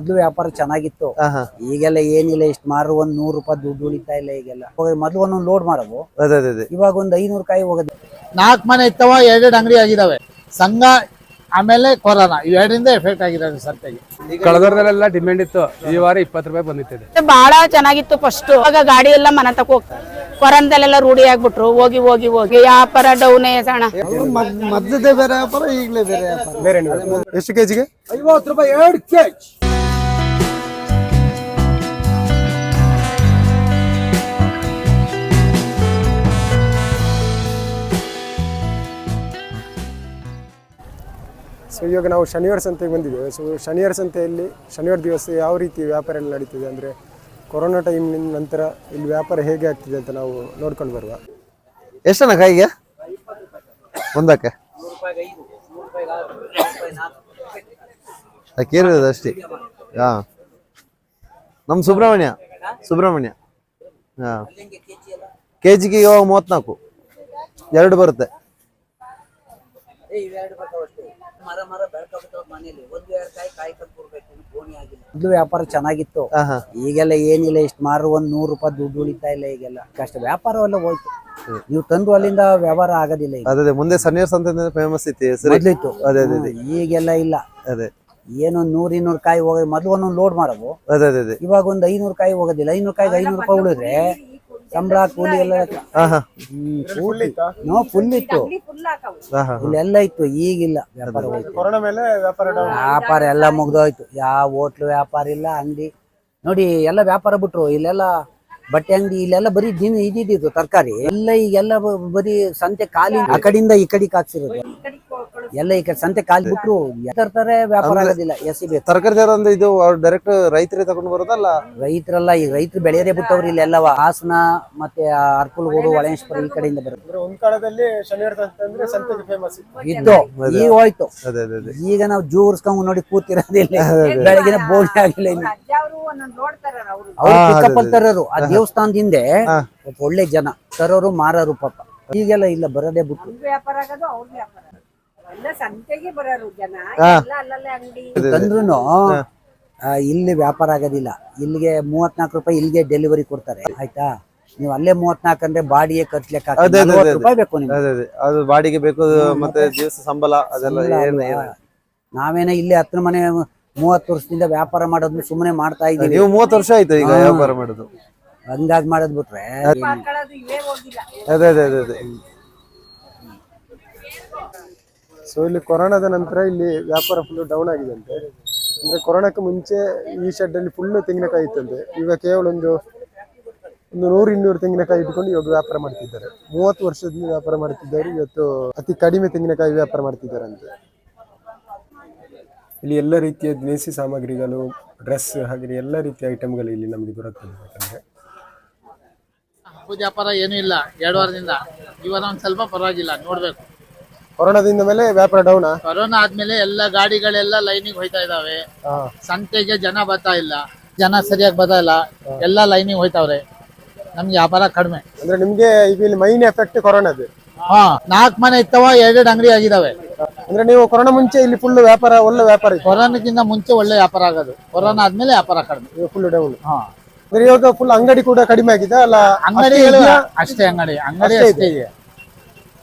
ಮೊದ್ಲು ವ್ಯಾಪಾರ ಚೆನ್ನಾಗಿತ್ತು. ಈಗೆಲ್ಲ ಏನಿಲ್ಲ, ಇಷ್ಟು ಮಾರು ಒಂದ್ 100 ರೂಪಾಯಿ ದುಡ್ಡು ಉಳಿತಾ ಇಲ್ಲ ಈಗೆಲ್ಲ. ಮೊದ್ಲು ಒಂದೊಂದು ಲೋಡ್ ಮಾರವು, ಇವಾಗ ಒಂದ್ 500 ಕಾಯಿ ಹೋಗೋದು. 4 ಮನೆ ಇತ್ತವ, 2 ಅಂಗಡಿ ಆಗಿದಾವೆ. ಸಂಘ ಆಮೇಲೆ ಕೊರೋನಾ ಇವೆರಡರಿಂದ ಎಫೆಕ್ಟ್ ಆಗಿರೋದು ಸಂತೆಗೆ. ಕಳೆದವರದೆಲ್ಲ ಡಿಮ್ಯಾಂಡ್ ಇತ್ತು, ಈ ವಾರ 20 ರೂಪಾಯಿ ಬಂದಿತ್ತು. ಬಹಳ ಚೆನ್ನಾಗಿತ್ತು ಫಸ್ಟ್. ಆಗ ಗಾಡಿ ಎಲ್ಲ ಮನೆ ತಕ ಹೋಗ್ತಾರೆ, ಕೊರಂದಲ್ಲೆಲ್ಲ ರೂಢಿ ಆಗ್ಬಿಟ್ರು. ಹೋಗಿ ಹೋಗಿ ಹೋಗಿ ವ್ಯಾಪಾರ ಡೌನೇ ಸಣ್ಣ. ಮೊದಲದೇ ಬೇರೆ ವ್ಯಾಪಾರ, ಈಗಲೇ ಬೇರೆ ವ್ಯಾಪಾರ. ಬೇರೆ ಎಷ್ಟು ಕೆಜಿಗೆ? 50 ರೂಪಾಯಿ 2 ಕೆಜಿ. ಸೊ ಇವಾಗ ನಾವು ಶನಿವಾರ ಸಂತೆಗೆ ಬಂದಿದ್ದೇವೆ. ಸೊ ಶನಿವಾರ ಸಂತೆಯಲ್ಲಿ ಶನಿವಾರ ದಿವಸ ಯಾವ ರೀತಿ ವ್ಯಾಪಾರ ಎಲ್ಲ ನಡೀತಿದೆ ಅಂದರೆ, ಕೊರೋನಾ ಟೈಮ್ ನಂತರ ಇಲ್ಲಿ ವ್ಯಾಪಾರ ಹೇಗೆ ಆಗ್ತಿದೆ ಅಂತ ನಾವು ನೋಡ್ಕೊಂಡು ಬರುವ. ಎಷ್ಟಣ್ಣ ಕಾಯಿಗೆ? ಒಂದಕ್ಕೆ ಕೇಳಿರೋದು ಅಷ್ಟೇ. ಹಾಂ, ನಮ್ಮ ಸುಬ್ರಹ್ಮಣ್ಯ ಹಾಂ, ಕೆಜಿಗೆ ಇವಾಗ 34 2 ಬರುತ್ತೆ. ಮೊದ್ಲು ವ್ಯಾಪಾರ ಚೆನ್ನಾಗಿತ್ತು. ಈಗೆಲ್ಲ ಏನಿಲ್ಲ, ಇಷ್ಟು ಮಾರು ಒಂದ್ 100 ರೂಪಾಯಿ ದುಡ್ಡು ಉಳಿತಾ ಇಲ್ಲ ಈಗೆಲ್ಲ. ಕಷ್ಟ ವ್ಯಾಪಾರವೆಲ್ಲ ಹೋಯ್ತು. ನೀವು ತಂದು ಅಲ್ಲಿಂದ ವ್ಯವಹಾರ ಆಗೋದಿಲ್ಲ. ಅದೇ ಮುಂದೆ ಶನಿವಾರ ಸಂತೆ ಫೇಮಸ್ ಮೊದ್ಲಿತ್ತು, ಈಗೆಲ್ಲ ಇಲ್ಲ. ಅದೇ ಏನೋ 100-200 ಕಾಯಿ ಹೋಗೋದು. ಮೊದ್ಲು ಒಂದೊಂದು ಲೋಡ್ ಮಾರವು, ಇವಾಗ ಒಂದ್ 500 ಕಾಯಿ ಹೋಗೋದಿಲ್ಲ. 500 ಕಾಯಿಗೆ 500 ರೂಪಾಯಿ ಉಳಿದ್ರೆ ಸಂಬಳ ಕೂಲಿ ಎಲ್ಲ ಫುಲ್ ಇತ್ತು, ಇಲ್ಲೆಲ್ಲ ಇತ್ತು. ಈಗಿಲ್ಲ, ವ್ಯಾಪಾರ ಹೋಯ್ತು. ವ್ಯಾಪಾರ ಎಲ್ಲ ಮುಗ್ದೋಯ್ತು. ಯಾವ ಹೋಟ್ಲು ವ್ಯಾಪಾರ ಇಲ್ಲ, ಅಂಗಡಿ ನೋಡಿ ಎಲ್ಲ ವ್ಯಾಪಾರ ಬಿಟ್ರು. ಇಲ್ಲೆಲ್ಲ ಬಟ್ಟೆ ಅಂಗಡಿ, ಇಲ್ಲೆಲ್ಲ ಬರೀ ಇದಿದ್ದು ತರಕಾರಿ ಎಲ್ಲ. ಈಗೆಲ್ಲ ಬರೀ ಸಂತೆ ಖಾಲಿ, ಆ ಕಡೆಯಿಂದ ಈ ಕಡೆಗೆ ಹಾಕ್ಸಿರೋದು ಎಲ್ಲ. ಈ ಕಡೆ ಸಂತೆ ಖಾಲಿ ಬಿಟ್ರು ತರ್ತಾರೆ, ವ್ಯಾಪಾರ ಆಗೋದಿಲ್ಲ. ತರಕಾರಿ ಇದು ಡೈರೆಕ್ಟ್ ರೈತರೇ ತಗೊಂಡು ಬರೋದಲ್ಲ? ರೈತರಲ್ಲ, ಈಗ ರೈತರು ಬೆಳೆಯರೇ ಬಿಟ್ಟವ್ರು ಇಲ್ಲೆಲ್ಲ. ಹಾಸನ ಮತ್ತೆ ಅರ್ಕುಲ್ಗೋಡು, ಹೊಳೆಶ್ವರ ಈ ಕಡೆಯಿಂದ ಬರುತ್ತೆ. ಒಂದ್ ಕಾಲದಲ್ಲಿ ಶನಿವಾರ ಸಂತೆ ಫೇಮಸ್ ಇತ್ತು, ಈಗ ಹೋಯ್ತು. ಈಗ ನಾವು ಜೂರ್ಸ್ಕೊಂಡ್ ನೋಡಿ ಕೂತಿರೋದಿಲ್ಲ. ಬೆಳಗಿನ ಬೋಳಿ ಆಗಿಲ್ಲ. ಅವ್ರು ಪಿಕಪ್ ತರೋರು ಆ ದೇವಸ್ಥಾನದ ಹಿಂದೆ ಒಳ್ಳೆ ಜನ ತರೋರು, ಮಾರೋರು ಪಾಪ. ಈಗೆಲ್ಲ ಇಲ್ಲ, ಬರೋದೇ ಬಿಟ್ಟು. ತಂದ್ರೂ ಇಲ್ಲಿ ವ್ಯಾಪಾರ ಆಗೋದಿಲ್ಲ. ಇಲ್ಲಿಗೆ 34 ರೂಪಾಯಿ ಇಲ್ಲಿಗೆ ಡೆಲಿವರಿ ಕೊಡ್ತಾರೆ, ಆಯ್ತಾ? ನೀವು ಅಲ್ಲೇ 34 ಅಂದ್ರೆ ಬಾಡಿಗೆ ಖರ್ಚು ಲೆಕ್ಕ 40 ರೂಪಾಯಿ ಬೇಕು ನಿಮ್ಗೆ. ಅದು ಬಾಡಿಗೆ ಬೇಕು, ಮತ್ತೆ ದಿವಸ ಸಂಬಳ ಅದೆಲ್ಲ. ನಾವೇನ ಇಲ್ಲಿ ಹತ್ರ ಮನೆ 30 ವರ್ಷದಿಂದ ವ್ಯಾಪಾರ ಮಾಡೋದು ಸುಮ್ಮನೆ ಮಾಡ್ತಾ ಇದೀವಿ. ನೀವು 30 ವರ್ಷ ಆಯ್ತು ಈಗ ವ್ಯಾಪಾರ ಮಾಡೋದು, ಹಂಗಾಗಿ ಮಾಡೋದ್ ಬಿಟ್ರೆ. ಅದೇ ಸೊ ಇಲ್ಲಿ ಕೊರೋನಾದ ನಂತರ ಇಲ್ಲಿ ವ್ಯಾಪಾರ ಫುಲ್ ಡೌನ್ ಆಗಿದೆ ಅಂತೆ. ಅಂದ್ರೆ ಕೊರೋನಾಕ್ಕೆ ಮುಂಚೆ ಈ ಶೆಡ್ ಅಲ್ಲಿ ಫುಲ್ ತೆಂಗಿನಕಾಯಿ ಇತ್ತಂತೆ. ಈಗ ಕೇವಲ ಒಂದು 100-200 ತೆಂಗಿನಕಾಯಿ ಇಟ್ಕೊಂಡು ಇವಾಗ ವ್ಯಾಪಾರ ಮಾಡ್ತಿದ್ದಾರೆ. 30 ವರ್ಷದಿಂದ ವ್ಯಾಪಾರ ಮಾಡ್ತಿದ್ದಾರೆ, ಇವತ್ತು ಅತಿ ಕಡಿಮೆ ತೆಂಗಿನಕಾಯಿ ವ್ಯಾಪಾರ ಮಾಡ್ತಿದ್ದಾರೆ ಅಂತೆ. ಇಲ್ಲಿ ಎಲ್ಲ ರೀತಿಯ ದಿನಸಿ ಸಾಮಗ್ರಿಗಳು, ಡ್ರೆಸ್, ಹಾಗೆ ಎಲ್ಲ ರೀತಿಯ ಐಟಮ್ಗಳು ಇಲ್ಲಿ ನಮಗೆ ದೊರಕ್ತದೆ. ಯಾಕಂದ್ರೆ ವ್ಯಾಪಾರ ಏನೂ ಇಲ್ಲ 2 ವಾರದಿಂದ. ಇವಾಗ ಒಂದ್ ಸ್ವಲ್ಪ ಪರವಾಗಿಲ್ಲ, ನೋಡ್ಬೇಕು. ಕೊರೋನಾದಿಂದ ಮೇಲೆ ವ್ಯಾಪಾರ ಡೌನ್. ಕೊರೋನಾ ಆದ್ಮೇಲೆ ಎಲ್ಲ ಗಾಡಿಗಳೆಲ್ಲ ಲೈನಿಗೆ ಹೋಯ್ತಾ ಇದಾವೆ. ಸಂತೆಗೆ ಜನ ಬರ್ತಾ ಇಲ್ಲ, ಜನ ಸರಿಯಾಗಿ ಬರ್ತಾ ಇಲ್ಲ, ಎಲ್ಲ ಲೈನಿಗೆ ಹೋಯ್ತಾವ್ರೆ. ನಮ್ಗೆ ವ್ಯಾಪಾರ ಕಡಿಮೆ. ಅಂದ್ರೆ ನಿಮ್ಗೆ ಇಲ್ಲಿ ಮೈನ್ ಎಫೆಕ್ಟ್ ಕೊರೋನಾದ. 4 ಮನೆ ಇತ್ತವ, 2 ಅಂಗಡಿ ಆಗಿದಾವೆ. ಅಂದ್ರೆ ನೀವು ಕೊರೋನಾ ಮುಂಚೆ ಇಲ್ಲಿ ಫುಲ್ ವ್ಯಾಪಾರ, ಒಳ್ಳೆ ವ್ಯಾಪಾರ ಇತ್ತು. ಕೊರೋನಾಕ್ಕಿಂತ ಮುಂಚೆ ಒಳ್ಳೆ ವ್ಯಾಪಾರ ಆಗೋದು, ಕೊರೋನಾ ಆದ್ಮೇಲೆ ವ್ಯಾಪಾರ ಕಡಿಮೆ, ಫುಲ್ ಡೌನ್. ಅಂದ್ರೆ ಇವಾಗ ಫುಲ್ ಅಂಗಡಿ ಕೂಡ ಕಡಿಮೆ ಆಗಿದೆ ಅಲ್ಲ? ಅಂಗಡಿ ಅಷ್ಟೇ, ಅಂಗಡಿ ಅಷ್ಟೇ ಇದೆ.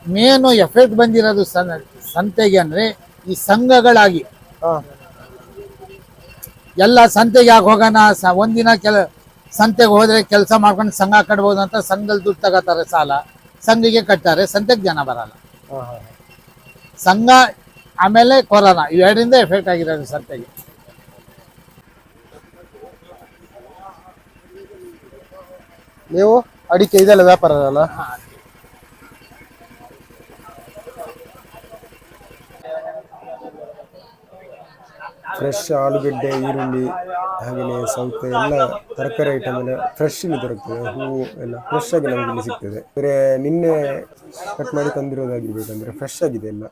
ಮೇನು ಎಫೆಕ್ಟ್ ಬಂದಿರೋದು ಸಂತೆಗೆ ಅಂದ್ರೆ ಈ ಸಂಘಗಳಾಗಿ. ಎಲ್ಲ ಸಂತೆಗೆ ಯಾಕೆ ಹೋಗೋಣ, ಒಂದಿನ ಸಂತೆಗೆ ಹೋದ್ರೆ ಕೆಲಸ ಮಾಡ್ಕೊಂಡು ಸಂಘ ಕಟ್ಬೋದು ಅಂತ ಸಂಘದಲ್ಲಿ ದುಡ್ಡು ತಗೋತಾರೆ, ಸಾಲ ಸಂಘಿಗೆ ಕಟ್ತಾರೆ, ಸಂತೆಗೆ ಜನ ಬರಲ್ಲ. ಸಂಘ ಆಮೇಲೆ ಕೊರೋನಾ ಇವೆರಡರಿಂದ ಎಫೆಕ್ಟ್ ಆಗಿರೋದು ಸಂತೆಗೆ. ನೀವು ಅಡಿಕೆ ಇದೆಲ್ಲ ವ್ಯಾಪಾರ ಅಲ್ಲ? ಫ್ರೆಶ್ ಆಲೂಗಡ್ಡೆ, ಈರುಳ್ಳಿ, ಹಾಗೆಯೇ ಸೌತೆ ಎಲ್ಲ ತರಕಾರಿ ಐಟಮ್ ಎಲ್ಲ ಫ್ರೆಶ್ ಇಲ್ಲಿ ದೊರಕ್ತದೆ. ಹೂವು ಎಲ್ಲ ಫ್ರೆಶ್ ಆಗಿ ನಮಗೆ ಇಲ್ಲಿ ಸಿಗ್ತದೆ. ಬೇರೆ ನಿನ್ನೆ ಕಟ್ ಮಾಡಿ ತಂದಿರೋದಾಗಿರ್ಬೇಕಂದ್ರೆ ಫ್ರೆಶ್ ಆಗಿದೆ ಎಲ್ಲ.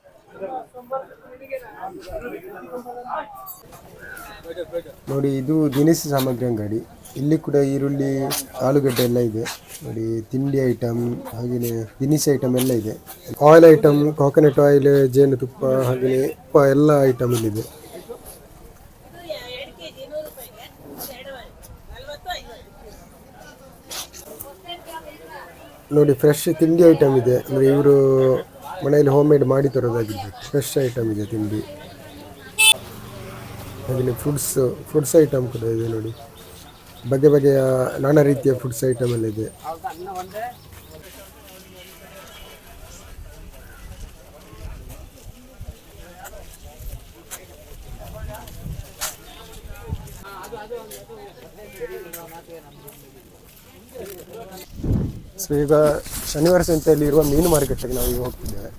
ನೋಡಿ, ಇದು ದಿನಸಿ ಸಾಮಗ್ರಿ ಅಂಗಡಿ. ಇಲ್ಲಿ ಕೂಡ ಈರುಳ್ಳಿ, ಆಲೂಗಡ್ಡೆ ಎಲ್ಲ ಇದೆ ನೋಡಿ. ತಿಂಡಿ ಐಟಮ್, ಹಾಗೆಯೇ ದಿನಸಿ ಐಟಮ್ ಎಲ್ಲ ಇದೆ. ಆಯಿಲ್ ಐಟಮ್, ಕೋಕೋನಟ್ ಆಯಿಲ್, ಜೇನುತುಪ್ಪ, ಹಾಗೆಯೇ ತುಪ್ಪ ಎಲ್ಲ ಐಟಮ್ ಇಲ್ಲಿದೆ. ನೋಡಿ ಫ್ರೆಶ್ ತಿಂಡಿ ಐಟಮ್ ಇದೆ, ಅಂದರೆ ಇವರು ಮನೆಯಲ್ಲಿ ಹೋಮ್ ಮೇಡ್ ಮಾಡಿ ತರೋದಾಗಿದ್ದು ಫ್ರೆಶ್ ಐಟಮ್ ಇದೆ ತಿಂಡಿ. ಹಾಗೆಯೇ ಫುಡ್ಸ್ ಐಟಮ್ ಕೂಡ ಇದೆ ನೋಡಿ, ಬಗೆ ಬಗೆಯ ನಾನಾ ರೀತಿಯ ಫುಡ್ಸ್ ಐಟಮ್ ಎಲ್ಲ ಇದೆ. ಸೊ ಈಗ ಶನಿವಾರ ಸಂತೆಯಲ್ಲಿ ಇರುವ ಮೀನು ಮಾರುಕಟ್ಟೆಗೆ ನಾವು ಈಗ ಹೋಗ್ತಿದ್ದೇವೆ.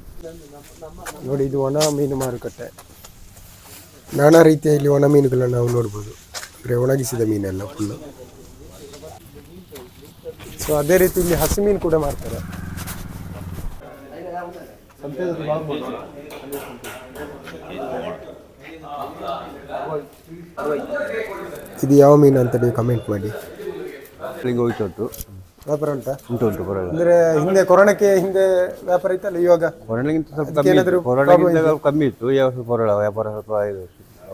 ನೋಡಿ, ಇದು ಒಣ ಮೀನು ಮಾರುಕಟ್ಟೆ. ನಾನಾ ರೀತಿಯಲ್ಲಿ ಒಣ ಮೀನುಗಳನ್ನು ನಾವು ನೋಡ್ಬೋದು, ಅಂದರೆ ಒಣಗಿಸಿದ ಮೀನೆಲ್ಲ ಫುಲ್ಲು. ಸೊ ಅದೇ ರೀತಿ ಇಲ್ಲಿ ಹಸಿ ಮೀನು ಕೂಡ ಮಾಡ್ತಾರೆ. ಇದು ಯಾವ ಮೀನು ಅಂತ ನೀವು ಕಮೆಂಟ್ ಮಾಡಿ. ವ್ಯಾಪಾರ ಉಂಟಾ? ಉಂಟು ಪರವಾಗಿಲ್ಲ. ಅಂದ್ರೆ ಹಿಂದೆ ಕೊರೋನಾಕ್ಕೆ ಹಿಂದೆ ವ್ಯಾಪಾರ ಇತ್ತಲ್ಲ, ಇವಾಗ ಕೊರೋನಾಗಿಂತ ಸ್ವಲ್ಪ ಕಮ್ಮಿ ಇತ್ತು. ಕೊರೋನಾಗಿಂತ ಕಮ್ಮಿ ಇತ್ತು, ವ್ಯಾಪಾರ ಸ್ವಲ್ಪ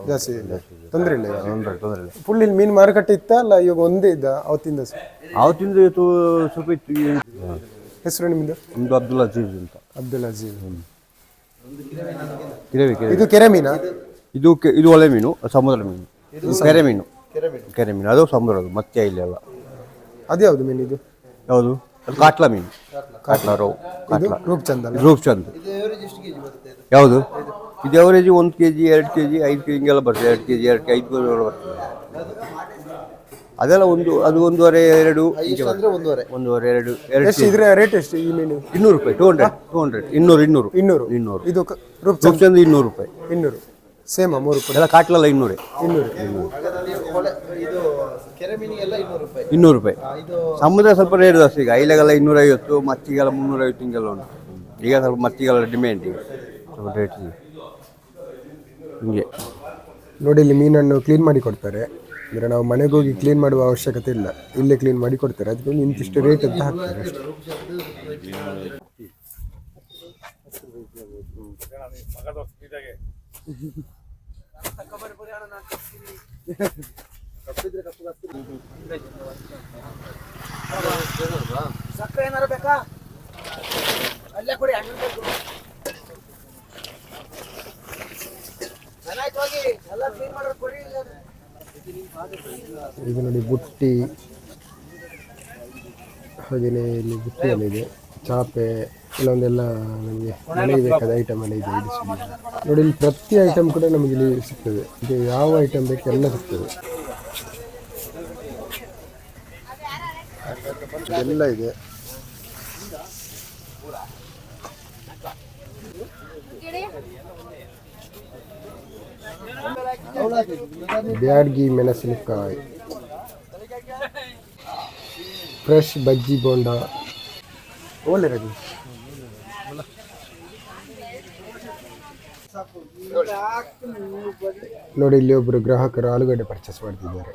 ಜಾಸ್ತಿ ತೊಂದರೆ ಇಲ್ಲ. ತೊಂದರೆ ಇಲ್ಲ. ಫುಲ್ ಇಲ್ಲಿ ಮೀನು ಮಾರುಕಟ್ಟೆ ಇತ್ತ ಅಲ್ಲ, ಇವಾಗ ಒಂದೇ ಇದ್ದ ಅವತ್ತಿಂದ? ಅವತ್ತಿಂದ ಇವತ್ತು ಸ್ವಲ್ಪ ಇತ್ತು. ಹೆಸರು ನಿಮ್ದು? ನಿಮ್ದು ಅಬ್ದುಲ್ ಅಜೀಜ್ ಅಂತ. ಅಬ್ದುಲ್ ಅಜೀಜ್. ಕೆರೆ ಇದು ಕೆರೆ ಮೀನಾ? ಇದು ಒಳ್ಳೆ ಮೀನು, ಸಮುದ್ರ ಮೀನು. ಕೆರೆ ಮೀನು ಅದು ಸಮುದ್ರದು, ಮತ್ತೆ ಇಲ್ಲಿ ಅಲ್ಲ. ಅದ್ಯಾವುದು ಮೀನು ಇದು? ಯಾವುದು? ಅದು ಕಾಟ್ಲಾ ಮೀನು. ಕಾಟ್ಲಾ ರೋವ್. ರೂಪ್ಚಂದ್. ಯಾವುದು? ಇದು ಅವರೇಜ್ 1 kg 2 kg 5 kg ಹಿಂಗೆಲ್ಲ ಬರ್ತದೆ. 2 kg 2 kg 5 kg ಬರ್ತದೆ. ಅದೆಲ್ಲ ಅದು 1.5 2 1.5 2 ಇದ್ರ ರೇಟ್ ಎಷ್ಟು ಈ ಮೀನು? 200 ರೂಪಾಯಿ. 200 ಇದು ರೂಪ್ಚಂದ್ 200 ರೂಪಾಯಿ. 200 ಸೇಮ್ 3 ರೂಪಾಯಿ. ಎಲ್ಲ ಕಾಟ್ಲಲ್ಲ 200. 200 ರೂಪಾಯಿ. ಸಮುದ್ರ ಸ್ವಲ್ಪ ರೇಟ್ ಜಾಸ್ತಿ. ಈಗ ಐಲೆಗೆಲ್ಲ 250, ಮಚ್ಚಿಗೆಲ್ಲ 350 ಹಿಂಗೆಲ್ಲ ಉಂಟು. ಈಗ ಸ್ವಲ್ಪ ಮಚ್ಚಿಗೆಲ್ಲ ಡಿಮ್ಯಾಂಡ್, ಈಗ ಸ್ವಲ್ಪ ರೇಟ್ ಹಿಂಗೆ. ನೋಡಿ, ಇಲ್ಲಿ ಮೀನನ್ನು ಕ್ಲೀನ್ ಮಾಡಿ ಕೊಡ್ತಾರೆ. ಅಂದರೆ ನಾವು ಮನೆಗೆ ಹೋಗಿ ಕ್ಲೀನ್ ಮಾಡುವ ಅವಶ್ಯಕತೆ ಇಲ್ಲ, ಇಲ್ಲೇ ಕ್ಲೀನ್ ಮಾಡಿ ಕೊಡ್ತಾರೆ. ಅದಕ್ಕೆ ಇಂತಿಷ್ಟು ರೇಟ್ ಅಂತ ಹಾಕ್ತಾರೆ ಅಷ್ಟೇ. ಇದು ನೋಡಿ ಬುಟ್ಟಿ, ಹಾಗೆಯೇ ಇಲ್ಲಿ ಬುಟ್ಟಿ ಎಲ್ಲ ಇದೆ, ಚಾಪೆ ಕೆಲವೊಂದೆಲ್ಲ ನಮಗೆ ಮನೆಗೆ ಬೇಕಾದ ಐಟಮ್ ಎಲ್ಲ ಇದೆ. ನೋಡಿ, ಇಲ್ಲಿ ಪ್ರತಿ ಐಟಮ್ ಕೂಡ ನಮಗೆ ಇಲ್ಲಿ ಸಿಗ್ತದೆ. ಇದು ಯಾವ ಐಟಮ್ ಬೇಕು ಎಲ್ಲ ಸಿಗ್ತದೆ, ಎಲ್ಲ ಇದೆ. ಬ್ಯಾಡ್ಗಿ ಮೆಣಸಿನಕಾಯಿ, ಫ್ರೆಶ್ ಬಜ್ಜಿ ಬೋಂಡ, ಒಳ್ಳೆ ರಜೆ. ನೋಡಿ, ಇಲ್ಲಿ ಒಬ್ಬರು ಗ್ರಾಹಕರು ಆಲೂಗಡ್ಡೆ ಪರ್ಚೇಸ್ ಮಾಡ್ತಿದ್ದಾರೆ.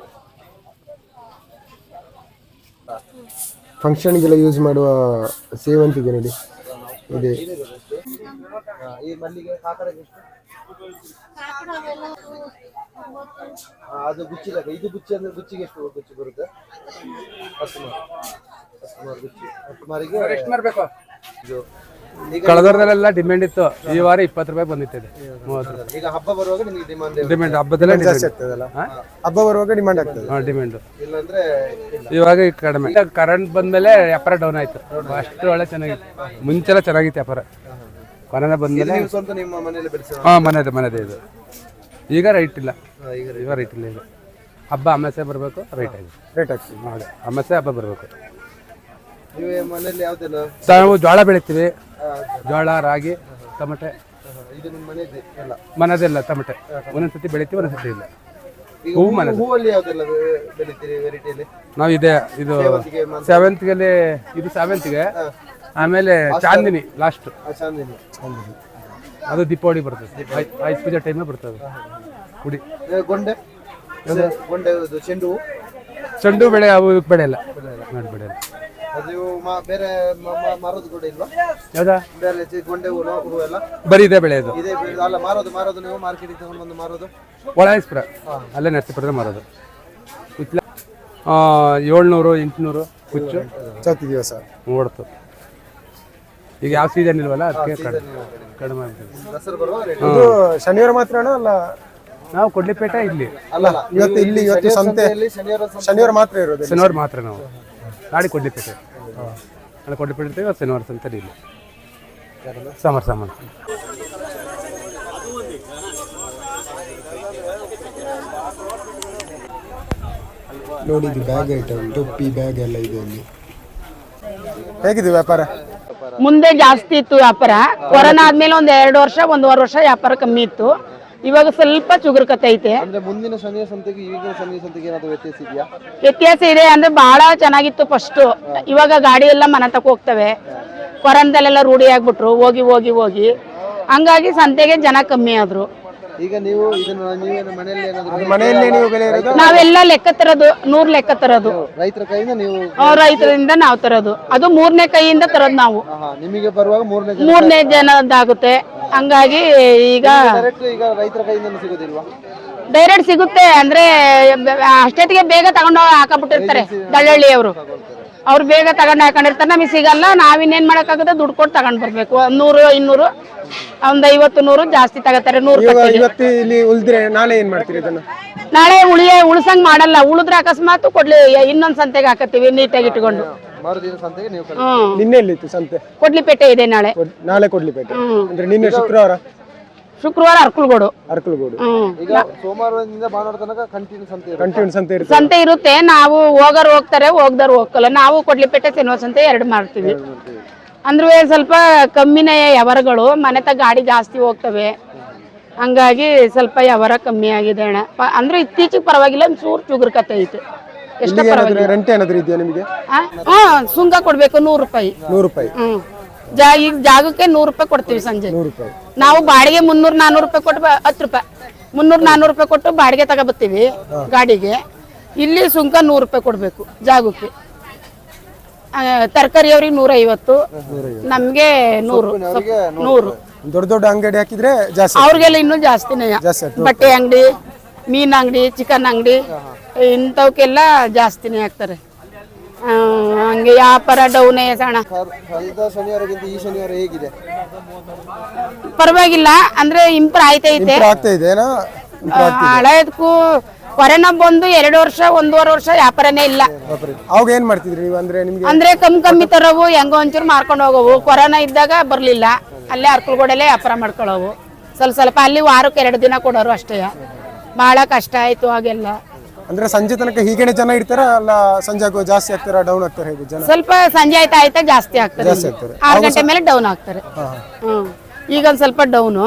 ಫಂಕ್ಷನ್ಗೆಲ್ಲ ಯೂಸ್ ಮಾಡುವ ಸೇವಂತಿಗೆ ನೋಡಿ ಇದೆ. ಅದು ಗುಚ್ಚಿ ಲೆಕ್ಕ. ಇದು ಗುಚ್ಚಿ ಅಂದ್ರೆ ಗುಚ್ಚಿಗೆ ಎಷ್ಟು ಗುಚ್ಚಿ ಬರುತ್ತೆ? 10 ಗುಚ್ಚಿ. 10 ಮಾರಿಗೆ ಕಳೆದ ವಾರದಲ್ಲೆಲ್ಲ ಡಿಮ್ಯಾಂಡ್ ಇತ್ತು. ಈ ವಾರ 20 ರೂಪಾಯಿ ಬಂದಿತ್ತು. 30. ಈಗ ಹಬ್ಬ ಬರುವಾಗ ನಿಮಗೆ ಡಿಮ್ಯಾಂಡ್ ಹಬ್ಬದಲ್ಲೇ ಜಾಸ್ತಿ ಆಗ್ತದಲ್ಲ, ಹಬ್ಬ ಬರುವಾಗ ಡಿಮಾಂಡ್ ಆಗ್ತದೆ. ಡಿಮ್ಯಾಂಡ್ ಇಲ್ಲಾಂದ್ರೆ ಇವಾಗ ಕಡಿಮೆ. ಕರೆಂಟ್ ಬಂದ್ಮೇಲೆ ವ್ಯಾಪಾರ ಡೌನ್ ಆಯ್ತು. ಅಷ್ಟು ಒಳ್ಳೆ ಚೆನ್ನಾಗಿತ್ತು, ಮುಂಚೆಲ್ಲ ಚೆನ್ನಾಗಿತ್ತು ವ್ಯಾಪಾರ. ಕೊರೋನಾ ಬಂದ್ಮೇಲೆ ನೀವು ಸ್ವಂತ ನಿಮ್ಮ ಮನೆಯಲ್ಲಿ ಬೆಳೆಸಿ? ಮನೆದೇ ಇದು. ಈಗ ರೈಟ್ ಇಲ್ಲ. ಈಗ ಹಬ್ಬ ಅಮಾಸೆ ಬರಬೇಕು, ರೇಟ್ ಆಗ್ತದೆ. ನೋಡಿ, ಅಮಾಸೆ ಹಬ್ಬ ಬರಬೇಕು. ನೀವು ಮನೆಯಲ್ಲಿ ಯಾವ್ದೆಲ್ಲ? ನಾವು ಜೋಳ ಬೆಳಿತೀವಿ, ಜೋಳ, ರಾಗಿ, ಟೊಮೆಟೆ. ಇದು ನಿಮ್ಮ ಮನೆಯದೇ ಎಲ್ಲ? ಮನದೆಲ್ಲ ಟೊಮೆಟೆ ಒಂದೊಂದ್ಸತಿ ಬೆಳಿತೀವಿ, ಒಂದೊಂದ್ಸತಿ ಇಲ್ಲ. ಹೂವಲ್ಲಿ ಯಾವ್ದೆಲ್ಲ ಬೆಳಿತೀರಿ ವೆರೈಟಿಯಲ್ಲಿ? ನಾವು ಇದು ಸೇವಂತಿಗೆಲ್ಲಿ, ಇದು ಸೇವಂತಿಗೆ, ಆಮೇಲೆ ಚಾಂದಿನಿ ಲಾಸ್ಟ್. ಚಾಂದಿನಿ ಅದು ದೀಪಾವಳಿ ಬರ್ತದೆ, ಆಯ್ತು ಪೂಜೆ ಟೈಮೇ ಬರ್ತದೆ. ಕುಡಿ ಗೊಂಡೆ ಚೆಂಡು ಬೆಳೆ ಅವು ಬೆಳೆಯಲ್ಲ. ಬೆಳೆಯಲ್ಲ. ಅದು ಬೇರೆ ಮಾರೋದು ಕೂಡ ಇಲ್ವಾ? ಯಾವ್ದಾ? ಬೇರೆ ಗೊಂಡೆ ಹೂವು ಎಲ್ಲ ಬರೀ ಇದೆ ಬೆಳೆಯೋದು. ಇದೇ ಅಲ್ಲ ಮಾರೋದು ನೀವು ಮಾರ್ಕೆಟಿಗೆ ತಗೊಂಡು ಬಂದು ಮಾರೋದು? ಒಳಾಯಿಸ್ಪುರ, ಅಲ್ಲೇ ನರಸೀಪುರದ ಮಾರೋದು. 700 800 ಕುಚ್ಚು ಚೌತಿ ದಿವಸ ಓಡ್ತು. ಈಗ ಯಾವ ಸೀಸನ್ ಇಲ್ವಲ್ಲ ಅದಕ್ಕೆ ಕಡಿಮೆ ಆಗ್ತದೆ. ದಸರಾ ಬರುವ ರೇಟ್ ಇದು ಶನಿವಾರ ಮಾತ್ರನ ಅಲ್ಲ? ನಾವು ಕೊಡ್ಲಿಪೇಟೆ ಇಲ್ಲಿ ಅಲ್ಲ ಇವತ್ತು ಸಂತೆ ಶನಿವಾರ ಮಾತ್ರ ಇರೋದು. ಶನಿವಾರ ಮಾತ್ರ ನಾವು ಗಾಡಿ ಕೊಡ್ಲಿಪೇಟೆ ಅಲ್ಲಿ ಕೊಡ್ಲಿಪೇಟೆ ಶನಿವಾರ ಸಂತೆ ಇಲ್ಲಿ ಸಾಮಾನು. ನೋಡಿ ಇದು ಬ್ಯಾಗ್ ಐಟಮ್, ಟೊಪ್ಪಿ ಬ್ಯಾಗ್ ಎಲ್ಲ ಇದೆ ಇಲ್ಲಿ. ಹೇಗಿದೆ ವ್ಯಾಪಾರ? ಮುಂದೆ ಜಾಸ್ತಿ ಇತ್ತು ವ್ಯಾಪಾರ. ಕೊರೋನಾ ಆದ್ಮೇಲೆ ಒಂದ್ 1-2 ವರ್ಷ ವ್ಯಾಪಾರ ಕಮ್ಮಿ ಇತ್ತು. ಇವಾಗ ಸ್ವಲ್ಪ ಚುಗುರುಕತೆ ಐತೆ. ಅಂದ್ರೆ ಮುಂದಿನ ಶನಿಯ ಸಂತೆಗೆ ಈಗಿನ ಶನಿಯ ಸಂತೆಗೆ ಏನಾದ್ರು ವ್ಯತ್ಯಾಸ ಇದೆಯಾ? ವ್ಯತ್ಯಾಸ ಇದೆ. ಅಂದ್ರೆ ಬಹಳ ಚೆನ್ನಾಗಿತ್ತು ಫಸ್ಟ್. ಇವಾಗ ಗಾಡಿ ಎಲ್ಲ ಮನೆ ತಕ ಹೋಗ್ತವೆ. ಕೊರೋನಾದಲ್ಲೆಲ್ಲ ರೂಢಿ ಆಗ್ಬಿಟ್ರು ಹೋಗಿ ಹೋಗಿ ಹೋಗಿ, ಹಂಗಾಗಿ ಸಂತೆಗೆ ಜನ ಕಮ್ಮಿ ಆದ್ರು. ಈಗ ನೀವು ಇದನ್ನ ನೀವೇನು ಮನೆಯಲ್ಲಿ ಏನಾದ್ರು ಮನೆಯಲ್ಲೇ ನೀವು ಬೆಲೆ ಇರೋದು? ನಾವೆಲ್ಲ ಲೆಕ್ಕ ತರೋದು, 100 ಲೆಕ್ಕ ತರೋದು. ರೈತರ ಕೈಯಿಂದ ನೀವು ರೈತರಿಂದ ನಾವು ತರೋದು. ಅದು 3ನೇ ಕೈಯಿಂದ ತರೋದು ನಾವು. ನಿಮಗೆ ಬರುವಾಗ 3ನೇ ಜನದಾಗುತ್ತೆ. ಹಂಗಾಗಿ ಈಗ ಡೈರೆಕ್ಟ್ ಈಗ ರೈತರ ಕೈಯಿಂದ ಸಿಗೋದಿಲ್ವಾ? ಡೈರೆಕ್ಟ್ ಸಿಗುತ್ತೆ. ಅಂದ್ರೆ ಅಷ್ಟೊತ್ತಿಗೆ ಬೇಗ ತಗೊಂಡು ಹಾಕಬಿಟ್ಟಿರ್ತಾರೆ ದಳ್ಳಳ್ಳಿಯವರು. ಅವ್ರು ಬೇಗ ತಗೊಂಡು ಹಾಕೊಂಡಿರ್ತಾರೆ, ನಮಗೆ ಸಿಗಲ್ಲ. ನಾವಿನ್ನೇನ್ ಮಾಡಕ್ಕಾಗುತ್ತೆ, ದುಡ್ಡು ಕೊಟ್ಟು ತಗೊಂಡ್ ಬರ್ಬೇಕು. 100 200 ಒಂದ್ 50 100 ಜಾಸ್ತಿ ತಗೋತಾರೆ. 100 ಇವತ್ತು ಇಲ್ಲಿ ಉಳಿದ್ರೆ ನಾಳೆ ಏನ್ ಮಾಡ್ತೀರಿ ಇದನ್ನ? ನಾಳೆ ಉಳ್ಸಂಗ್ ಮಾಡಲ್ಲ. ಉಳಿದ್ರೆ ಅಕಸ್ಮಾತ್ ಕೊಡ್ಲಿ ಇನ್ನೊಂದ್ ಸಂತೆಗೆ ಹಾಕತ್ತೀವಿ ನೀಟಾಗಿ ಇಟ್ಕೊಂಡು. ಮರುದಿನ ಸಂತೆಗೆ ನೀವು ನಿನ್ನೆ ಎಲ್ಲಿತ್ತು ಸಂತೆ? ಕೊಡ್ಲಿಪೇಟೆ ಇದೆ ನಾಳೆ. ನಾಳೆ ಕೊಡ್ಲಿಪೇಟೆ ಅಂದ್ರೆ ನಿನ್ನೆ ಶುಕ್ರವಾರ ಅರ್ಕಲ್ಗೋಡು. ಈಗ ಸೋಮವಾರದಿಂದ ಭಾನುವಾರ ತನಕ ಕಂಟಿನ್ಯೂ ಸಂತೆ ಕಂಟಿನ್ಯೂ ಸಂತೆ ಇರುತ್ತೆ. ನಾವು ಹೋಗೋರು ಹೋಗ್ತಾರೆ, ಹೋಗ್ದಾರು ಹೋಗಲ್ಲ. ನಾವು ಕೊಡ್ಲಿಪೇಟೆ ಶನಿವಾರ ಸಂತೆ 2 ಮಾಡ್ತೀವಿ. ಅಂದ್ರೆ ಸ್ವಲ್ಪ ಕಮ್ಮಿನೇ ವ್ಯವಹಾರಗಳು. ಮನೆ ತ ಗಾಡಿ ಜಾಸ್ತಿ ಹೋಗ್ತವೆ, ಹಂಗಾಗಿ ಸ್ವಲ್ಪ ವ್ಯವಹಾರ ಕಮ್ಮಿ ಆಗಿದೆ ಅಣ್ಣ. ಅಂದ್ರೆ ಇತ್ತೀಚೆಗೆ ಪರವಾಗಿಲ್ಲ, ಒಂಚೂರು ಚುಗುರುಕತೆ ಐತೆ. ಎಷ್ಟು ಪರವಾಗಿಲ್ಲ. ರೆಂಟ್ ಏನಾದ್ರು ಇದೆಯಾ ನಿಮಗೆ? ಸುಂಕ ಕೊಡ್ಬೇಕು 100 ರೂಪಾಯಿ. 100 ರೂಪಾಯಿ. ಈಗ ಜಾಗಕ್ಕೆ 100 ರೂಪಾಯಿ ಕೊಡ್ತೀವಿ ಸಂಜೆ. 100 ರೂಪಾಯಿ. ನಾವು ಬಾಡಿಗೆ 300-400 ರೂಪಾಯಿ ಕೊಟ್ಟು 10 ರೂಪಾಯಿ 300-400 ರೂಪಾಯಿ ಕೊಟ್ಟು ಬಾಡಿಗೆ ತಗೋಬತ್ತೀವಿ ಗಾಡಿಗೆ. ಇಲ್ಲಿ ಸುಂಕ 100 ರೂಪಾಯಿ ಕೊಡ್ಬೇಕು ಜಾಗಕ್ಕೆ. ತರಕಾರಿ ಅವ್ರಿಗೆ 150, ನಮ್ಗೆ 100. ದೊಡ್ಡ ದೊಡ್ಡ ಅಂಗಡಿ ಹಾಕಿದ್ರೆ ಜಾಸ್ತಿ, ಅವ್ರಿಗೆಲ್ಲ ಇನ್ನೂ ಜಾಸ್ತಿನೇ. ಬಟ್ಟೆ ಅಂಗಡಿ, ಮೀನ್ ಅಂಗಡಿ, ಚಿಕನ್ ಅಂಗಡಿ ಇಂಥವಕ್ಕೆಲ್ಲ ಜಾಸ್ತಿನೇ ಹಾಕ್ತಾರೆ. ಹಂಗೆ ವ್ಯಾಪಾರ ಡೌನೇ ಸಣ್ಣ. ಕಳೆದ ಶನಿವಾರಕ್ಕಿಂತ ಈ ಶನಿವಾರ ಹೇಗಿದೆ? ಪರವಾಗಿಲ್ಲ, ಅಂದ್ರೆ ಇಂಪ್ರೂವ್ ಆಯ್ತೈತೆ. ಹಳೆದಕ್ಕೂ ಕೊರೋನಾ ಬಂದು 2 ವರ್ಷ 1.5 ವರ್ಷ ವ್ಯಾಪಾರನೇ ಇಲ್ಲ. ಅವಾಗ ಏನ್ ಮಾಡ್ತಿದ್ರಿ ನೀವು? ಅಂದ್ರೆ ನಿಮ್ಗೆ ಅಂದ್ರೆ ಕಮ್ಮಿ ತರವು, ಹೆಂಗೋ ಒಂಚೂರು ಮಾರ್ಕೊಂಡು ಹೋಗವು. ಕೊರೋನಾ ಇದ್ದಾಗ ಬರ್ಲಿಲ್ಲ, ಅಲ್ಲೇ ಅರ್ಕಲ್ಗೋಡಲ್ಲೇ ವ್ಯಾಪಾರ ಮಾಡ್ಕೊಳ್ಳೋವು. ಸ್ವಲ್ಪ ಅಲ್ಲಿ ವಾರಕ್ಕೆ 2 ದಿನ ಕೊಡೋರು ಅಷ್ಟೇ. ಬಹಳ ಕಷ್ಟ ಆಯ್ತು ಹಾಗೆಲ್ಲ. ಅಂದ್ರೆ ಸಂಜೆ ತನಕ ಹೀಗೇನೆ ಜನ ಇರ್ತಾರ ಅಲ್ಲ? ಸಂಜೆ ಜಾಸ್ತಿ ಆಗ್ತಾರ ಡೌನ್ ಆಗ್ತಾರೆ ಹೇಗೆ ಜನ? ಸ್ವಲ್ಪ ಸಂಜೆ ಆಯ್ತಾ ಜಾಸ್ತಿ ಆಗ್ತಾರೆ. 6 ಗಂಟೆ ಮೇಲೆ ಡೌನ್ ಆಗ್ತಾರೆ. ಈಗ ಒಂದ್ ಸ್ವಲ್ಪ ಡೌನು.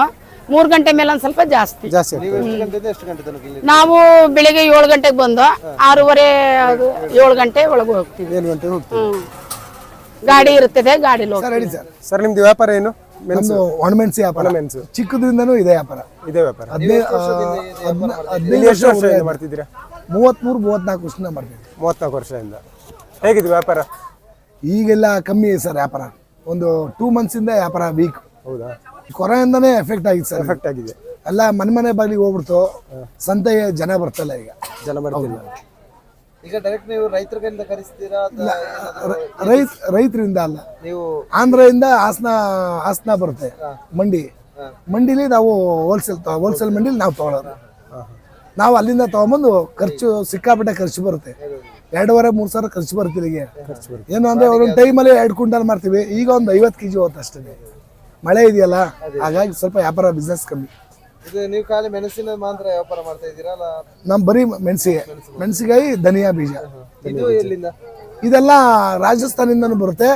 3 ಗಂಟೆ ಮೇಲೆ ಒಂದ್ ಸ್ವಲ್ಪ ಜಾಸ್ತಿ. ನಾವು ಬೆಳಿಗ್ಗೆ 7 ಗಂಟೆಗೆ ಬಂದು 6:30 7 ಗಂಟೆ ಒಳಗೆ ಹೋಗ್ತೀವಿ. 7 ಗಂಟೆ ಹೋಗ್ತೀವಿ. ಗಾಡಿ ಇರುತ್ತದೆ, ಗಾಡಿ ಸರ್ ನಿಮ್ದು ವ್ಯಾಪಾರ ಏನು? ಒಣಮೆಣಸಿ ವ್ಯಾಪಾರ. ಚಿಕ್ಕದ್ರಿಂದನೂ ಇದೆ ವ್ಯಾಪಾರ. ಇದೇ ವ್ಯಾಪಾರ 15 ವರ್ಷ ಮಾಡ್ತಿದ್ದೀರಾ? 33-34 ವರ್ಷದಿಂದ ಮಾಡ್ತೀವಿ. 34 ವರ್ಷದಿಂದ. ಹೇಗಿದೆ ವ್ಯಾಪಾರ? ಈಗೆಲ್ಲ ಕಮ್ಮಿ ಸರ್ ವ್ಯಾಪಾರ. ಒಂದು 2 months ಇಂದ ವ್ಯಾಪಾರ ವೀಕ್. ಹೌದಾ? ಕೊರೋನಾದಿಂದನೇ ಎಫೆಕ್ಟ್ ಆಗಿದೆ ಸರ್. ಎಫೆಕ್ಟ್ ಆಗಿದೆ. ಎಲ್ಲ ಮನೆ ಬಾಗಿಲಿಗೆ ಹೋಗ್ಬಿಡ್ತು. ಸಂತೆಗೆ ಜನ ಬರ್ತಲ್ಲ, ಈಗ ಜನ ಬರ್ತಿಲ್ಲ. ಈಗ ಡೈರೆಕ್ಟ್ ನೀವು ರೈತರ ಕೈಯಿಂದ ಖರೀದಿಸ್ತೀರಾ? ರೈತರಿಂದ ಅಲ್ಲ, ನೀವು ಆಂಧ್ರದಿಂದ ಹಾಸನ ಬರುತ್ತೆ ಮಂಡಿಲಿ. ನಾವು ಹೋಲ್ಸೇಲ್ ಮಂಡಿಲಿ ನಾವು ತಗೊಳ್ಳೋದು. ನಾವು ಅಲ್ಲಿಂದ ತಗೊಂಬಂದು ಖರ್ಚು ಸಿಕ್ಕಾಪಟ್ಟೆ ಖರ್ಚು ಬರುತ್ತೆ. 2,500-3 ಸಾವಿರ ಖರ್ಚು ಬರುತ್ತೆ ಇಲ್ಲಿಗೆ. ಏನು ಅಂದ್ರೆ ಒಂದೊಂದು ಟೈಮಲ್ಲಿ 2 ಕ್ವಿಂಟಲ್ ಮಾಡ್ತೀವಿ. ಈಗ ಒಂದು 50 kg ಹೋಗುತ್ತೆ ಅಷ್ಟೇ. ಮಳೆ ಇದೆಯಲ್ಲ, ಹಾಗಾಗಿ ಸ್ವಲ್ಪ ವ್ಯಾಪಾರ ಬಿಸ್ನೆಸ್ ಕಮ್ಮಿ. ಇದು ನೀವು ಖಾಲಿ ಮೆಣಸಿನ ಮಾತ್ರ ವ್ಯಾಪಾರ ಮಾಡ್ತಾ ಇದ್ದೀರಾ? ನಮ್ ಬರೀ ಮೆಣಸಿನಕಾಯಿ, ಧನಿಯಾ ಬೀಜ. ಇದು ಎಲ್ಲಿಂದ? ಇದೆಲ್ಲ ರಾಜಸ್ಥಾನದಿಂದನೂ ಬರುತ್ತೆ,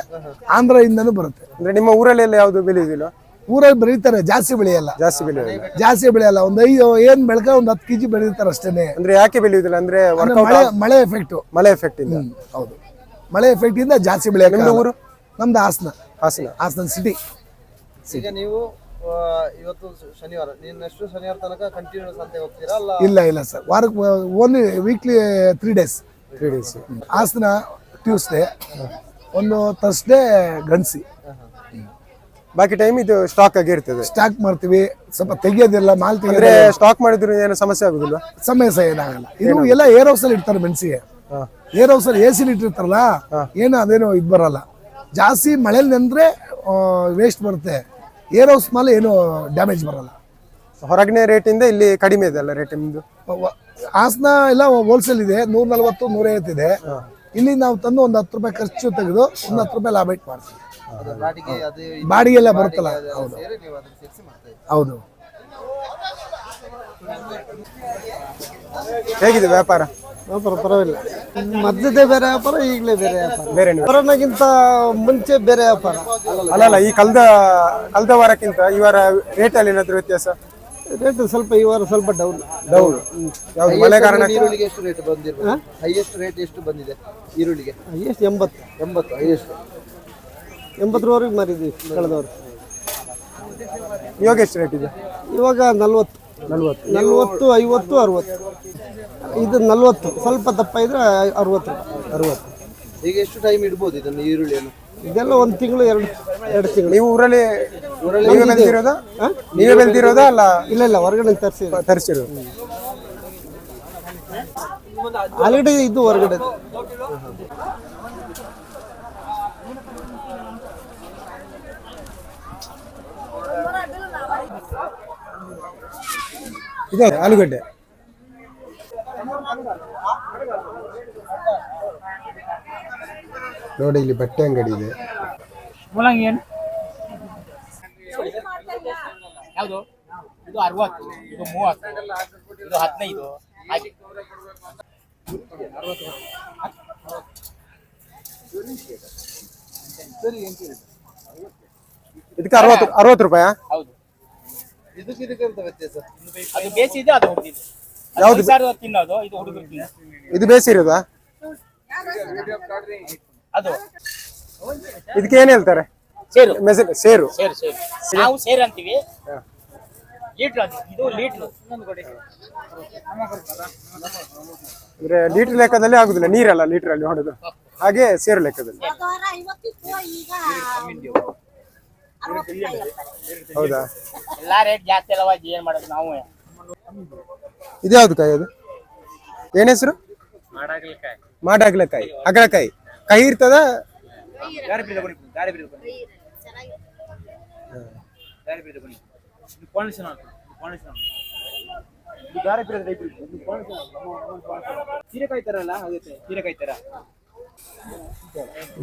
ಆಂಧ್ರದಿಂದನೂ ಬರುತ್ತೆ. ಅಂದ್ರೆ ನಿಮ್ಮ ಊರಲ್ಲಿ ಯಾವ್ದು ಬೆಳೆಯುದಿಲ್ಲ? ಊರಲ್ಲಿ ಬೆಳೀತಾರೆ, ಜಾಸ್ತಿ ಬೆಳೆಯಲ್ಲ. ಒಂದು 5 ಏನ್ ಬೆಳಕ ಒಂದು 10 kg ಬೆಳೀತಾರೆ ಅಷ್ಟೇನೆ. ಅಂದ್ರೆ ಯಾಕೆ ಬೆಳೆಯುದಿಲ್ಲ? ಅಂದ್ರೆ ಮಳೆ ಎಫೆಕ್ಟ್ ಇಂದ. ಹೌದು, ಮಳೆ ಎಫೆಕ್ಟ್ ಇಂದ ಜಾಸ್ತಿ ಬೆಳೆಯಲ್ಲ. ನಿಮ್ದು ಊರು? ನಮ್ದು ಹಾಸನ ಸಿಟಿ. ಈಗ ನೀವು ಇವತ್ತು ಶನಿವಾರ, ನೆಕ್ಸ್ಟ್ ಶನಿವಾರ ತನಕ ಕಂಟಿನ್ಯೂ ಸಂತೆ ಹೋಗ್ತೀರಾ? ಅಲ್ಲ, ಇಲ್ಲ ಸರ್, ವಾರಕ್ಕೆ only weekly 3 days. Hassan Tuesday, ಒಂದು ಥರ್ಸ್ಡೇ ಗಣಸಿ. ಬಾಕಿ ಟೈಮ್ ಇದು ಸ್ಟಾಕ್ ಆಗಿ ಇರ್ತದೆ. ಸ್ಟಾಕ್ ಮಾಡ್ತೀವಿ, ಸ್ವಲ್ಪ ತೆಗಿಯೋದಿಲ್ಲ ಮಾಲ್. ಅಂದ್ರೆ ಸ್ಟಾಕ್ ಮಾಡಿದ್ರೆ ಏನು ಸಮಸ್ಯೆ ಆಗುದಿಲ್ಲ? ಸಮಸ್ಯೆ ಏನಾಗಲ್ಲ. ಇದು ಎಲ್ಲ ಏರ್ ಹೌಸ್ ಅಲ್ಲಿ ಇಡ್ತಾರೆ ಮೆಣಸಿಗೆ. ಏರ್ ಹೌಸ್ ಅಲ್ಲಿ AC ಇಟ್ಟಿರ್ತಾರಲ್ಲ ಏನು ಅದೇನು ಇದು ಬರಲ್ಲ. ಜಾಸ್ತಿ ಮಳೆಲಿ ನೆಂದ್ರೆ ವೇಸ್ಟ್ ಬರುತ್ತೆ. ಏರ್ ಹೌಸ್ ಮೇಲೆ ಏನು ಡ್ಯಾಮೇಜ್ ಬರಲ್ಲ. ಹೊರಗಿನ ರೇಟಿಂದ ಇಲ್ಲಿ ಕಡಿಮೆ ಇದೆ ಅಲ್ಲ ರೇಟ್ ನಿಮ್ದು? ಹಾಸನ ಎಲ್ಲ ಹೋಲ್ಸೇಲ್ ಇದೆ, 140, 150 ಇದೆ. ಇಲ್ಲಿ ನಾವು ತಂದು ಒಂದು 10 ರೂಪಾಯಿ ಖರ್ಚು ತೆಗೆದು ಒಂದು 10 ರೂಪಾಯಿ ಲಾಭ ಇಟ್ಟು ಮಾಡ್ತೀವಿ. ಬಾಡಿಗೆ ಎಲ್ಲ ಬರುತ್ತಲ್ಲ. ಹೌದು ಹೌದು. ಹೇಗಿದೆ ವ್ಯಾಪಾರ? ಪರವಾಗಿಲ್ಲ. ಮೊದಲೇ ಬೇರೆ ವ್ಯಾಪಾರ, ಈಗಲೇ ಬೇರೆ ವ್ಯಾಪಾರ. ಬೇರೆ ಕೊರೋನಾಗಿಂತ ಮುಂಚೆ ಬೇರೆ ವ್ಯಾಪಾರ. ಅಲ್ಲಲ್ಲ, ಈ ಕಳೆದ ವಾರಕ್ಕಿಂತ ಈ ವಾರ ರೇಟ್ ಅಲ್ಲಿ ಏನಾದ್ರು ವ್ಯತ್ಯಾಸ? ರೇಟ್ ಸ್ವಲ್ಪ ಈ ವಾರ ಸ್ವಲ್ಪ ಡೌನ್. ಯಾವ್ದು ಮಳೆ ಕಾರಣ? ಈರುಳ್ಳಿಗೆ ಎಷ್ಟು ರೇಟ್ ಬಂದಿದೆ? ಹೈಯೆಸ್ಟ್ ರೇಟ್ ಎಷ್ಟು ಬಂದಿದೆ ಈರುಳ್ಳಿಗೆ? ಹೈಯೆಸ್ಟ್ 80 ಹೈಯೆಸ್ಟ್ 80 ಮಾರಿದ್ವಿ ಕಳೆದ ವರ್ಷ. ಇವಾಗ ಎಷ್ಟು ರೇಟ್ ಇದೆ? ಇವಾಗ 40, 50, 60. ಇದು 40, ಸ್ವಲ್ಪ ದಪ್ಪ ಇದ್ರೆ 60. ಈಗ ಎಷ್ಟು ಟೈಮ್ ಇಡ್ಬೋದು ಇದನ್ನು ಈರುಳ್ಳಿಯನ್ನು? ಇದೆಲ್ಲ 1 ತಿಂಗಳು 2 ತಿಂಗಳು. ನೀವು ಊರಲ್ಲಿ ನೀವೇ ಬೆಳೆದಿರೋದಾ ಅಲ್ಲ? ಇಲ್ಲ ಹೊರಗಡೆ ತರಿಸಿರೋದು. ಆಲ್ರೆಡಿ ಇದು ಹೊರಗಡೆ. ಇದೆ ಆಲೂಗಡ್ಡೆ. ನೋಡಿ ಇಲ್ಲಿ ಬಟ್ಟೆ ಅಂಗಡಿ ಇದೆ. ಯಾವುದು? ಇದು 60, ಇದು 30, ಇದು 15 ಹಾಗೆ. ಇದಕ್ಕೆ 60 ರೂಪಾಯಿ. ಹೌದು. ಇದಕ್ಕೆ ವ್ಯತ್ಯಾಸ? ಅದು ಬೇಸಿ ಇದೆ, ಅದು ಹುಡುಗಿದೆ. ಯಾವ್ದು ತಿನ್ನೋದು? ಇದು ಹುಡುಗರು ತಿನ್ನೋದು. ಇದು ಬೇಸಿ ಇರೋದಾ? ಅದು ಇದಕ್ಕೆ ಏನ್ ಹೇಳ್ತಾರೆ? ಸೇರು. ಸೇರು. ನಾವು ಸೇರು ಅಂತೀವಿ. ಲೀಟ್ರ್ ಅದು, ಇದು ಲೀಟ್ರ್. ಅಂದ್ರೆ ಲೀಟರ್ ಲೆಕ್ಕದಲ್ಲಿ ಆಗುದಿಲ್ಲ, ನೀರಲ್ಲ ಲೀಟರ್ ಅಲ್ಲಿ ಹೊಡೆದು, ಹಾಗೆ ಸೇರು ಲೆಕ್ಕದಲ್ಲಿ. ಹೌದಾ? ಎಲ್ಲಾ ರೇಟ್ ಜಾಸ್ತಿ ಅಲ್ಲವಾ, ಏನ್ ಮಾಡೋದು ನಾವು? ಇದ್ಯಾವ್ದು ಕಾಯಿ? ಅದು ಏನ್ ಹೆಸರು? ಮಾಡಾಗ್ಲಕಾಯಿ. ಅಗ್ಲಕಾಯಿ ಕೈ ಇರ್ತದ?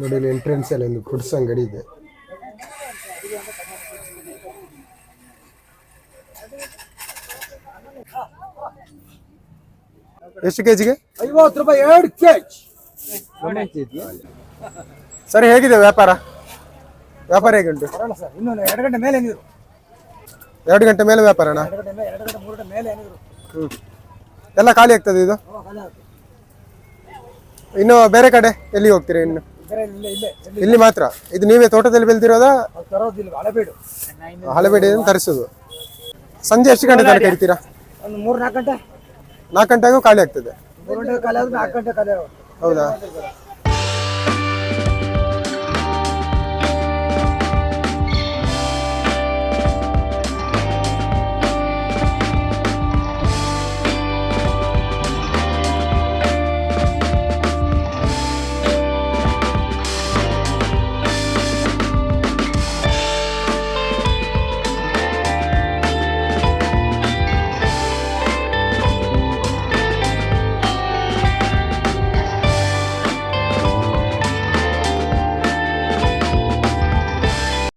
ನೋಡಿ ಎಂಟ್ರೆನ್ಸ್ ಅಲ್ಲಿ ಒಂದು ಫ್ರೂಟ್ಸ್ ಅಂಗಡಿ ಇದೆ. ಎಷ್ಟು ಕೆಜಿಗೆ? 50 ರೂಪಾಯಿ 2 ಕೆಜಿ. ಸರಿ, ಹೇಗಿದೆ ವ್ಯಾಪಾರ? ಹೇಗೆ ಉಂಟು? ಇನ್ನು 2 ಗಂಟೆ ಮೇಲೆ ಏನಿದ್ರು. 2 ಗಂಟೆ ಮೇಲೆ ವ್ಯಾಪಾರನಾ? 2 ಗಂಟೆ ಮೇಲೆ 2 ಗಂಟೆ 3 ಗಂಟೆ ಮೇಲೆ ಏನಿದ್ರು. ಎಲ್ಲ ಖಾಲಿ ಆಗ್ತದೆ ಇದು? ಇನ್ನು ಬೇರೆ ಕಡೆ ಎಲ್ಲಿ ಹೋಗ್ತೀರಾ? ಇನ್ನು ಇಲ್ಲಿ ಮಾತ್ರ? ಇದು ನೀವೇ ತೋಟದಲ್ಲಿ ಬೆಳೆದಿರೋದಾ? ಹಳೆಬೇಡು ತರಿಸೋದು. ಸಂಜೆ ಎಷ್ಟು ಗಂಟೆ ತನಕ ಇರ್ತೀರಾ? ಒಂದು 3-4 ಗಂಟೆ. 4 ಗಂಟೆಗೂ ಖಾಲಿ ಆಗ್ತದೆ? 3 ಗಂಟೆ ಖಾಲಿ ಆದ್ರೆ 4 ಗಂಟೆ ಖಾಲಿ ಆಗುತ್ತೆ. ಹೌದಾ?